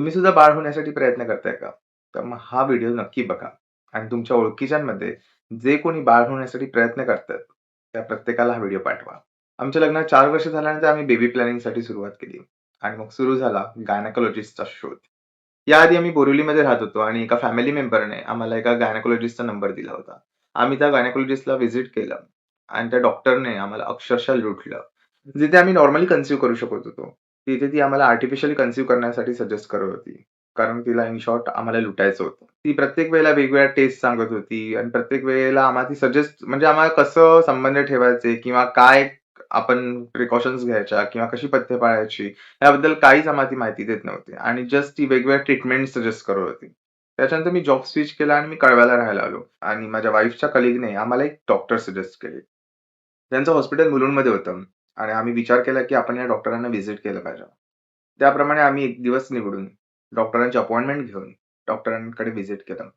तुम्ही सुद्धा बाळ होण्यासाठी प्रयत्न करताय का? तर मग हा व्हिडिओ नक्की बघा आणि तुमच्या ओळखीच्यांमध्ये जे कोणी बाळ होण्यासाठी प्रयत्न करतात, त्या प्रत्येकाला हा व्हिडिओ पाठवा. आमच्या लग्नाला 4 वर्ष झाल्यानंतर आम्ही बेबी प्लॅनिंगसाठी सुरुवात केली आणि मग सुरू झाला गायनेकोलॉजिस्टचा शोध. याआधी आम्ही बोरिवलीमध्ये राहत होतो आणि एका फॅमिली मेंबरने आम्हाला एका गायनेकोलॉजिस्टचा नंबर दिला होता. आम्ही त्या गायनेकोलॉजिस्टला व्हिजिट केलं आणि त्या डॉक्टरने आम्हाला अक्षरशः लुटलं. जिथे आम्ही नॉर्मली कन्सीव्ह करू शकत होतो, तिथे ती आम्हाला आर्टिफिशियली कन्सीव्ह करण्यासाठी सजेस्ट करत होती. कारण तिला इन शॉर्ट आम्हाला लुटायचं होतं. ती प्रत्येक वेळेला वेगवेगळ्या टेस्ट सांगत होती आणि प्रत्येक वेळेला आम्हाला ती सजेस्ट म्हणजे आम्हाला कसं संबंध ठेवायचे किंवा काय आपण प्रिकॉशन्स घ्यायच्या किंवा कशी पथ्य पाळायची याबद्दल काहीच आम्हाला ती माहिती देत नव्हती आणि जस्ट ती वेगवेगळ्या ट्रीटमेंट सजेस्ट करत होती. त्याच्यानंतर मी जॉब स्विच केला आणि मी कळव्याला राहायला आलो आणि माझ्या वाईफच्या कलीगने आम्हाला एक डॉक्टर सजेस्ट केले. त्यांचं हॉस्पिटल मुलुंडमध्ये होतं आणि आम्ही विचार केला, की आपण या डॉक्टरांना व्हिजिट केलं पाहिजे. त्याप्रमाणे आम्ही एक दिवस निवडून डॉक्टरांची अपॉइंटमेंट घेऊन डॉक्टरांकडे व्हिजिट केलं.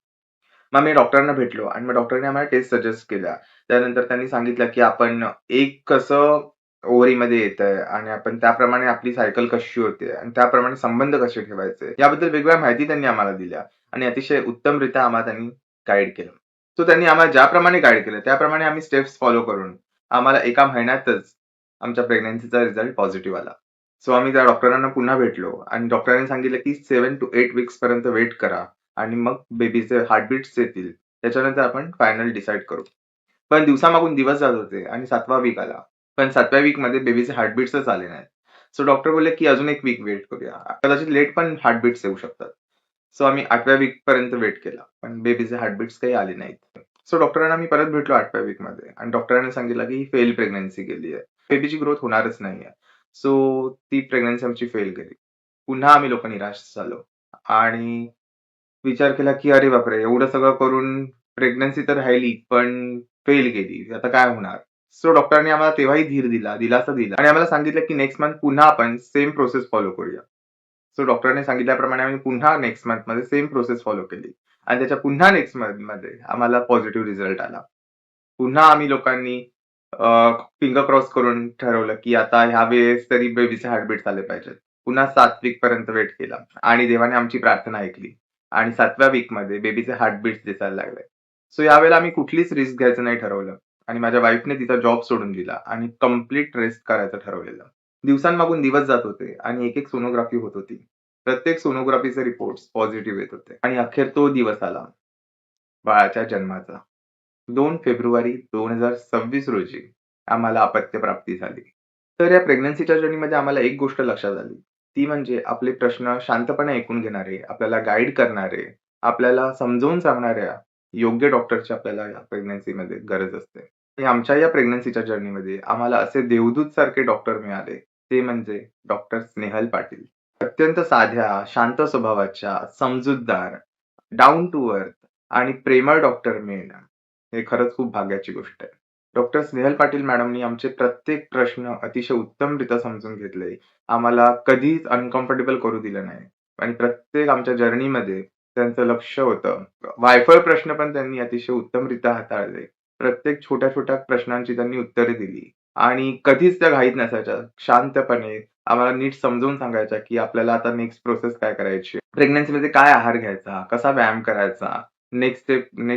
मग मी डॉक्टरांना भेटलो आणि मग डॉक्टरांनी आम्हाला टेस्ट सजेस्ट केल्या. त्यानंतर त्यांनी सांगितलं, की आपण एक कसं ओव्हरीमध्ये येतंय आणि आपण त्याप्रमाणे आपली सायकल कशी होते आणि त्याप्रमाणे संबंध कसे ठेवायचे, याबद्दल वेगवेगळ्या माहिती त्यांनी आम्हाला दिल्या आणि अतिशय उत्तमरित्या आम्हाला त्यांनी गाईड केलं. सो त्यांनी आम्हाला ज्याप्रमाणे गाईड केलं, त्याप्रमाणे आम्ही स्टेप्स फॉलो करून आम्हाला एका महिन्यातच आमच्या प्रेग्नन्सीचा रिझल्ट पॉझिटिव्ह आला. सो आम्ही त्या डॉक्टरांना पुन्हा भेटलो आणि डॉक्टरांनी सांगितलं, की 7 to 8 वीक्स पर्यंत वेट करा आणि मग बेबीचे हार्टबीट्स येतील. त्याच्यानंतर आपण फायनल डिसाईड करू. पण दिवसामागून दिवस जात होते आणि 7वा वीक आला. पण 7व्या वीकमध्ये बेबीचे हार्टबीट्सच आले नाहीत. सो डॉक्टर बोलले, की अजून 1 वीक वेट करूया. कदाचित लेट पण हार्टबीट्स येऊ शकतात. सो आम्ही 8व्या वीकपर्यंत वेट केला. पण बेबीचे हार्टबीट्स काही आले नाहीत. सो डॉक्टरांना मी परत भेटलो 8व्या वीकमध्ये आणि डॉक्टरांनी सांगितलं, की ही फेल प्रेग्नन्सी गेली आहे. बेबीची ग्रोथ होणारच नाहीये. सो ती प्रेग्नन्सी आमची फेल गेली. पुन्हा आम्ही लोकं निराश झालो आणि विचार केला, की अरे बापरे! एवढं सगळं करून प्रेग्नन्सी तर राहिली, पण फेल गेली. आता काय होणार? सो डॉक्टरांनी आम्हाला तेव्हाही धीर दिला, दिलासा दिला आणि आम्हाला सांगितलं, की नेक्स्ट मंथ पुन्हा आपण सेम प्रोसेस फॉलो करूया. सो डॉक्टरांनी सांगितल्याप्रमाणे आम्ही पुन्हा नेक्स्ट मंथमध्ये सेम प्रोसेस फॉलो केली आणि त्याच्या पुन्हा नेक्स्ट मंथमध्ये आम्हाला पॉझिटिव्ह रिझल्ट आला. पुन्हा आम्ही लोकांनी फिंगर क्रॉस करून ठरवलं, की आता ह्या वेळेस तरी बेबीचे हार्टबीट्स आले पाहिजेत. पुन्हा 7 वीकपर्यंत वेट केला आणि देवाने आमची प्रार्थना ऐकली आणि 7व्या वीकमध्ये बेबीचे हार्टबीट्स दिसायला लागले. सो यावेळेला आम्ही कुठलीच रिस्क घ्यायचं नाही ठरवलं आणि माझ्या वाईफने तिचा जॉब सोडून दिला आणि कंप्लीट रेस्ट करायचं ठरवलेलं. दिवसांमागून दिवस जात होते आणि एक-एक सोनोग्राफी होत होती. प्रत्येक सोनोग्राफीचे रिपोर्ट्स पॉझिटिव्ह येत होते आणि अखेर तो दिवस आला बाळाच्या जन्माचा. 2 फेब्रुवारी 2026 रोजी आम्हाला अपत्यप्राप्ती झाली. तर या प्रेग्नन्सीच्या जर्नीमध्ये आम्हाला एक गोष्ट लक्षात आली. ती म्हणजे आपले प्रश्न शांतपणे ऐकून घेणारे, आपल्याला गाईड करणारे, आपल्याला समजावून सांगणाऱ्या योग्य डॉक्टरची आपल्याला या प्रेग्नन्सीमध्ये गरज असते. आणि आमच्या या प्रेग्नन्सीच्या जर्नीमध्ये आम्हाला असे देवदूत सारखे डॉक्टर मिळाले. ते म्हणजे डॉक्टर स्नेहल पाटील. अत्यंत साध्या, शांत स्वभावाच्या, समजूतदार, डाउन टू अर्थ आणि प्रेमळ डॉक्टर मिळणं, हे खरंच खूप भाग्याची गोष्ट आहे. डॉक्टर स्नेहल पाटील मॅडमनी आमचे प्रत्येक प्रश्न अतिशय उत्तमरित्या समजून घेतले. आम्हाला कधीच अनकम्फर्टेबल करू दिलं नाही आणि प्रत्येक आमच्या जर्नीमध्ये त्यांचं लक्ष होतं. वायफळ प्रश्न पण त्यांनी अतिशय उत्तमरित्या हाताळले. प्रत्येक छोट्या-छोट्या प्रश्नांची त्यांनी उत्तरे दिली आणि कधीच त्या घाईत नसायच्या. शांतपणे आम्हाला नीट समजावून सांगायच्या, की आपल्याला आता नेक्स्ट प्रोसेस काय करायची आहे. प्रेग्नन्सीमध्ये काय आहार घ्यायचा, कसा व्यायाम करायचा, नेक्स्ट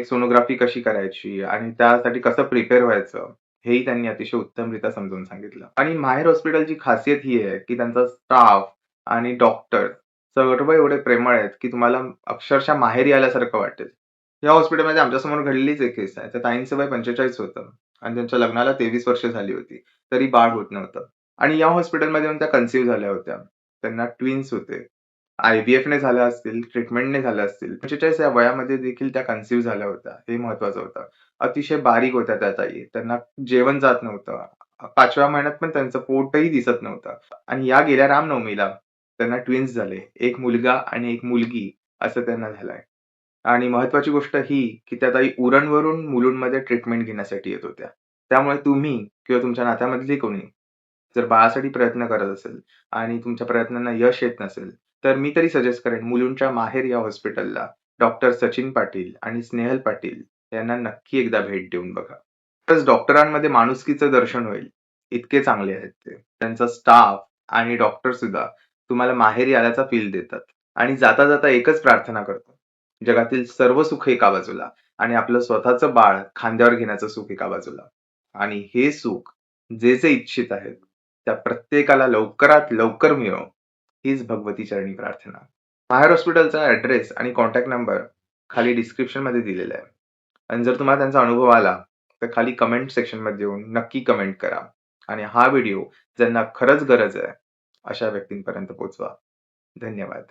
सोनोग्राफी कशी करायची आणि त्यासाठी कसं प्रिपेअर व्हायचं, हेही त्यांनी अतिशय उत्तमरित्या समजावून सांगितलं. आणि माहेर हॉस्पिटलची खासियत ही आहे, की त्यांचा स्टाफ आणि डॉक्टर सर्व एवढे प्रेमळ आहेत, की तुम्हाला अक्षरशः माहेरी आल्यासारखं वाटेल. या हॉस्पिटलमध्ये आमच्यासमोर घडलेलीच एक केस आहे. त्या ताईंचं वय 45 होतं आणि त्यांच्या लग्नाला 23 वर्ष झाली होती. तरी बाळ होत नव्हतं आणि या हॉस्पिटलमध्ये येऊन त्या कन्सीव्ह झाल्या होत्या. त्यांना ट्विन्स होते. आय-व्ही-एफने झाल्या असतील, ट्रीटमेंटने झाल्या असतील. 45 या वयामध्ये देखील त्या कन्सीव्ह झाल्या होत्या. हे महत्वाचं होतं. अतिशय बारीक होत्या त्या ताई. त्यांना जेवण जात नव्हतं. 5व्या महिन्यात पण त्यांचं पोटही दिसत नव्हतं आणि या गेल्या रामनवमीला त्यांना ट्विन्स झाले. एक मुलगा आणि एक मुलगी असं त्यांना झालंय. आणि महत्वाची गोष्ट ही, की त्या ताई उरणवरून मुलुंडमध्ये ट्रीटमेंट घेण्यासाठी येत होत्या. त्यामुळे तुम्ही किंवा तुमच्या नात्यामधली कोणी जर बाळासाठी प्रयत्न करत असेल आणि तुमच्या प्रयत्नांना यश येत नसेल, तर मी तरी सजेस्ट करेन मुलुंडच्या माहेर या हॉस्पिटलला डॉक्टर सचिन पाटील आणि स्नेहल पाटील यांना नक्की एकदा भेट देऊन बघा. खरंच डॉक्टरांमध्ये माणुसकीचं दर्शन होईल. इतके चांगले आहेत ते. त्यांचा स्टाफ आणि डॉक्टर सुद्धा तुम्हाला माहेरी आल्याचा फील देतात. आणि जाता जाता एकच प्रार्थना करतो. जगातील सर्व सुख एका बाजूला आणि आपलं स्वतःचं बाळ खांद्यावर घेण्याचं सुख एका बाजूला. आणि हे सुख जे जे इच्छित आहेत, त्या प्रत्येकाला लवकरात लवकर मिळो, हीच भगवती चरणी प्रार्थना. माहेर हॉस्पिटलचा ॲड्रेस आणि कॉन्टॅक्ट नंबर खाली डिस्क्रिप्शनमध्ये दिलेला आहे. आणि जर तुम्हाला त्यांचा अनुभव आला, तर खाली कमेंट सेक्शनमध्ये येऊन नक्की कमेंट करा. आणि हा व्हिडिओ ज्यांना खरंच गरज आहे, अशा व्यक्तींपर्यंत पोहोचवा. धन्यवाद.